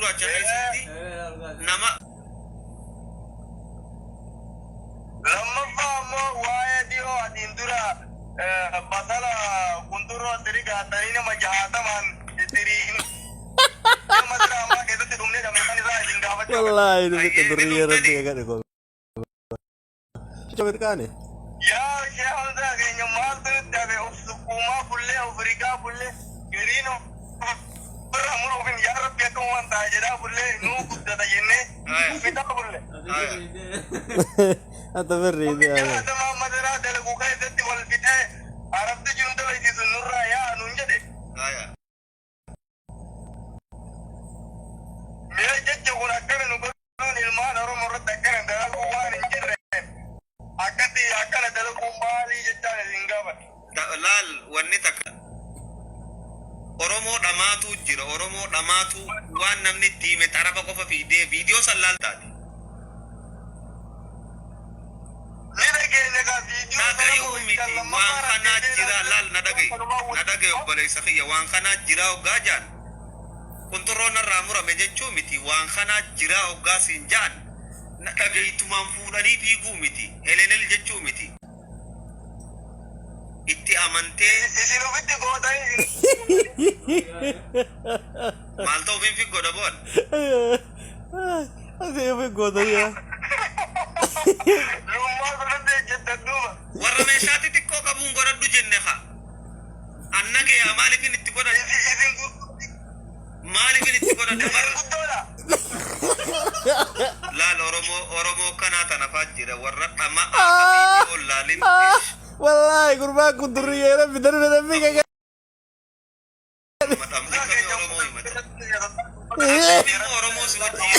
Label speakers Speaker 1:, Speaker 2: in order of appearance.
Speaker 1: acha keessatti nama
Speaker 2: lammaffaa ammoo waa'ee dhiyoo adiin dura basala kunduroo dirigaatanii nama jaatamaan diriin nama diraamaa keessatti dhumnee dhammasan irraa isin gaafachuu
Speaker 3: Wallahi ini kedurnya nanti ya kan kok. Coba tekan ya.
Speaker 2: yaa ishee hundaa keenya maaltu nutti hafe of sukkuumaa fullee of rigaa fullee giriino irra muruufin yaa rabbi akka waan ta'a jedhaa fullee nuu guddata jennee uffitaa fullee
Speaker 3: Atau beri dia.
Speaker 2: jaatamaa madaraa dalaguu keessatti wal fixee arabti jiru dalaysiisu nurraa yaa nuun jedhe
Speaker 1: haya
Speaker 2: mee jecha kun akkana nu godhuun ilmaan oromoo irratti akkana dalaguu waan hin jirre akkatti akkana dalaguu maalii jechaan isin gaafadha
Speaker 1: laal wanni takka Oromoo dhamaatu jira Oromoo dhamaatu waan namni itti hime xarafa qofa fiidee viidiyoo san laal taate
Speaker 2: Nida keenya gaa viidiyoo
Speaker 1: Nagayuu miti waan kanaa jira laal na dhagaye obboleessa kiyya waan kanaa jira hoggaa jaan kunturroon irraa murame jechuu miti waan kanaa jira hoggaa siin jaan na dhagaytumaan fuudhanii fiiguu miti elelel jechuu miti itti amantee
Speaker 2: isin ofitti gootanii
Speaker 1: maal ta'uuf hin figgodha boon
Speaker 3: Así yo me godo ya.
Speaker 2: lummaa godhate jettan duuba
Speaker 1: warra meeshaa xixiqqoo qabuun godhadhu jenne haa anna gee maaliifin itti godhadhe
Speaker 2: isin
Speaker 1: maaliifin itti godhadhe barra
Speaker 2: guddoodha
Speaker 1: laal oromoo kanaa tanafaa jira warra dhamaa laalin
Speaker 3: Wallahi kurban kudurnya era bener bener kayak.
Speaker 1: madhamni kan oromoo himate oromoo si wajjin